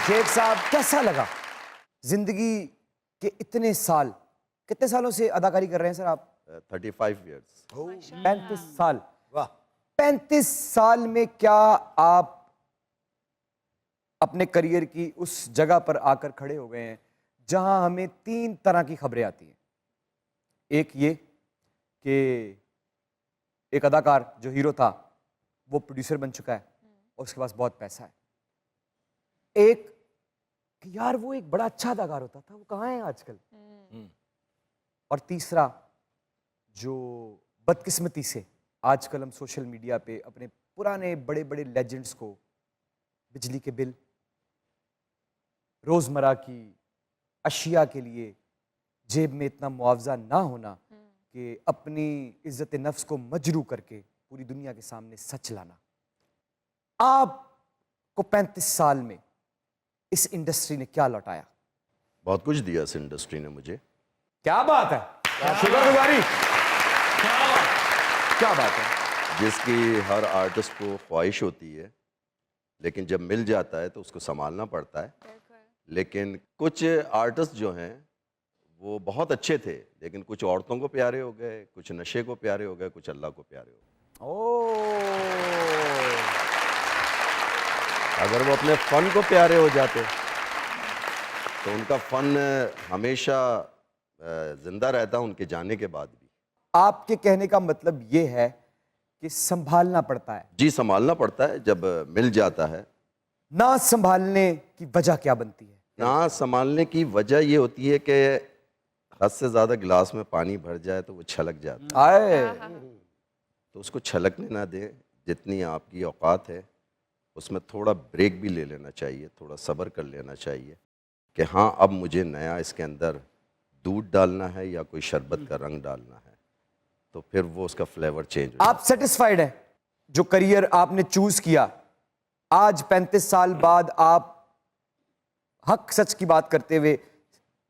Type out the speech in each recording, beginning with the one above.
शेख साहब, कैसा लगा जिंदगी के इतने साल, कितने सालों से अदाकारी कर रहे हैं सर आप? 35 years। 35 साल। वाह। 35 साल में क्या आप अपने करियर की उस जगह पर आकर खड़े हो गए हैं जहां हमें 3 तरह की खबरें आती हैं। एक ये कि एक अदाकार जो हीरो था वो प्रोड्यूसर बन चुका है और उसके पास बहुत पैसा है। एक कि यार वो एक बड़ा अच्छा अदाकार होता था, वो कहाँ है आजकल। और तीसरा, जो बदकिस्मती से आजकल हम सोशल मीडिया पे अपने पुराने बड़े बड़े लेजेंड्स को बिजली के बिल, रोजमर्रा की अशिया के लिए जेब में इतना मुआवजा ना होना कि अपनी इज्जत नफ्स को मजरू करके पूरी दुनिया के सामने सच लाना। आपको 35 साल में इस इंडस्ट्री ने क्या लौटाया? बहुत कुछ दिया इस इंडस्ट्री ने मुझे। क्या बात है, शुक्रगुजारी, क्या बात है। जिसकी हर आर्टिस्ट को ख्वाहिश होती है, लेकिन जब मिल जाता है तो उसको संभालना पड़ता है। लेकिन कुछ आर्टिस्ट जो हैं वो बहुत अच्छे थे, लेकिन कुछ औरतों को प्यारे हो गए, कुछ नशे को प्यारे हो गए, कुछ अल्लाह को प्यारे हो गए। अगर वो अपने फ़न को प्यारे हो जाते तो उनका फ़न हमेशा जिंदा रहता उनके जाने के बाद भी। आपके कहने का मतलब ये है कि संभालना पड़ता है। जी, संभालना पड़ता है जब मिल जाता है। ना संभालने की वजह क्या बनती है? ना संभालने की वजह ये होती है कि हद से ज़्यादा गिलास में पानी भर जाए तो वो छलक जाता है। आए तो उसको छलकने ना दें। जितनी आपकी औकात है उसमें थोड़ा ब्रेक भी ले लेना चाहिए, थोड़ा सब्र कर लेना चाहिए कि हाँ, अब मुझे नया इसके अंदर दूध डालना है या कोई शरबत का रंग डालना है, तो फिर वो उसका फ्लेवर चेंज हो। आप सेटिस्फाइड हैं जो करियर आपने चूज किया? आज 35 साल बाद आप हक सच की बात करते हुए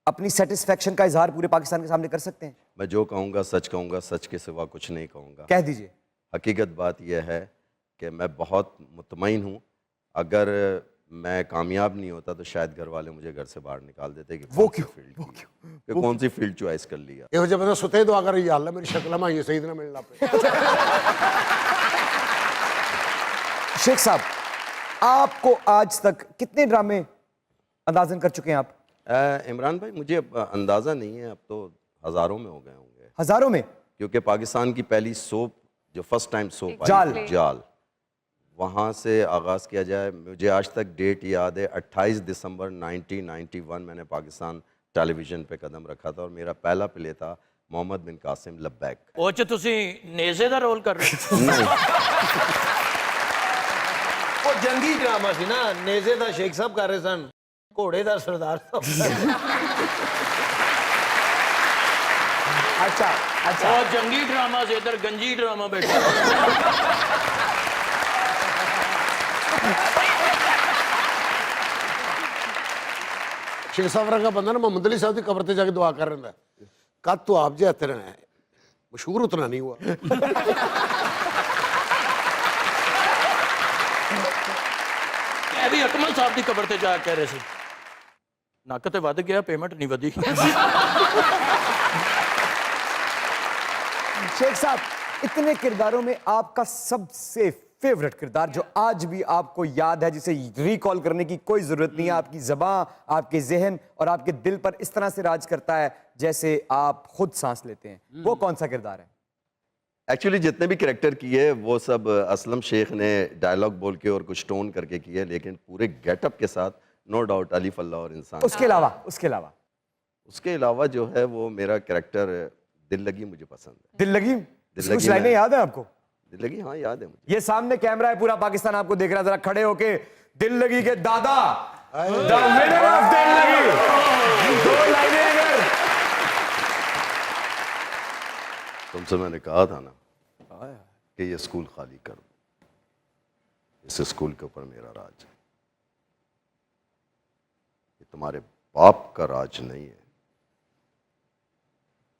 अपनी सेटिस्फेक्शन का इजहार पूरे पाकिस्तान के सामने कर सकते हैं? मैं जो कहूँगा, सच के सिवा कुछ नहीं कहूँगा। कह दीजिए। हकीकत बात यह है कि मैं बहुत मुतमईन हूँ। अगर मैं कामयाब नहीं होता तो शायद घर वाले मुझे घर से बाहर निकाल देते कि वो कौन सी क्यों? फील्ड वो की- क्यों? कि कौन सी फील्ड चॉइस कर लिया। ਇਹੋ ਜਿਹਾ ਬੰਦਾ ਸੁੱਤੇ ਦੁਆ ਕਰ ਯਾ ਅੱਲਾ ਮੇਰੀ ਸ਼ਕਲ ਮਾਈ ਸਹੀ ਨਾ ਮਿਲਣਾ ਪਏ। शेख साहब, आपको आज तक कितने ड्रामे अंदाजन कर चुके हैं आप? इमरान भाई, मुझे अब अंदाज़ा नहीं है, अब तो हज़ारों में हो गए होंगे, हजारों में? क्योंकि पाकिस्तान की पहली सोप जो फर्स्ट टाइम सोप आई जाल। थी, जाल, वहाँ से आगाज़ किया जाए। मुझे आज तक डेट याद है, 28 दिसंबर 1991 मैंने पाकिस्तान टेलीविज़न पे कदम रखा था और मेरा पहला प्ले था मोहम्मद बिन कासिम लब्बैक। ਉਹ ਚ ਤੁਸੀਂ ਨੇਜ਼ੇ ਦਾ ਰੋਲ ਕਰ ਰਹੇ ਹੋ? नहीं, ਉਹ ਜੰਗੀ ਡਰਾਮਾ ਸੀ ਨਾ, ਨੇਜ਼ੇ ਦਾ ਸ਼ੇਖ ਸਾਹਿਬ ਕਰ ਰਹੇ ਸਨ, ਘੋੜੇ ਦਾ ਸਰਦਾਰ ਸਾਹਿਬ। अच्छा अच्छा। ਉਹ ਜੰਗੀ ਡਰਾਮਾ ਸੀ, ਇਧਰ ਗੰਜੀ ਡਰਾਮਾ ਬੈਠਾ। ਸ਼ੇਖ ਸਾਹਿਬ ਵਰਗਾ ਬੰਦਾ ਨਾ ਮੁਹੰਮਦ ਅਲੀ ਸਾਹਿਬ ਦੀ ਕਬਰ ਤੇ ਜਾ ਕੇ ਦੁਆ ਕਰ ਰਿਹਾ ਹੈ, कद तो आप जैसे रहना है, मशहूर उतना नहीं हुआ। ਇਹ ਵੀ ਅਕਮਲ ਸਾਹਿਬ ਦੀ ਕਬਰ ਤੇ ਜਾ ਕੇ ਕਹਿ ਰਹੇ ਸੀ, ਨੱਕ ਤੇ ਵੱਧ ਗਿਆ, ਪੇਮੈਂਟ ਨਹੀਂ ਵਧੀ। शेख साहब, इतने किरदारों में आपका सबसे फेवरेट किरदार जो आज भी आपको याद है, जिसे रिकॉल करने की कोई जरूरत नहीं है, आपकी ज़बान, आपके जहन और आपके दिल पर इस तरह से राज करता है जैसे आप खुद सांस लेते हैं, वो कौन सा किरदार है? एक्चुअली जितने भी कैरेक्टर किए वो सब असलम शेख ने डायलॉग बोल के और कुछ टोन करके किए, लेकिन पूरे गेटअप के साथ, नो डाउट, अली फल्ला और इंसान। उसके अलावा जो है वो मेरा कैरेक्टर दिल लगी मुझे पसंद है। दिल लगी? दिल कुछ लगी लाइनें याद है आपको? दिल लगी, हाँ याद है मुझे। ये सामने कैमरा है, पूरा पाकिस्तान आपको देख रहा है, जरा खड़े होके दिल लगी के दादा, द विनर ऑफ दिल लगी, 2 लाइनें अगर। तुमसे मैंने कहा था ना कि ये स्कूल खाली कर दो, इस स्कूल के ऊपर मेरा राज है, ये तुम्हारे बाप का राज नहीं है।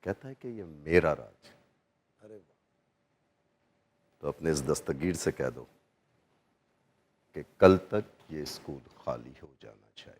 कहता है कि ये मेरा राज है। अरे तो अपने इस दस्तगीर से कह दो कि कल तक ये स्कूल खाली हो जाना चाहिए।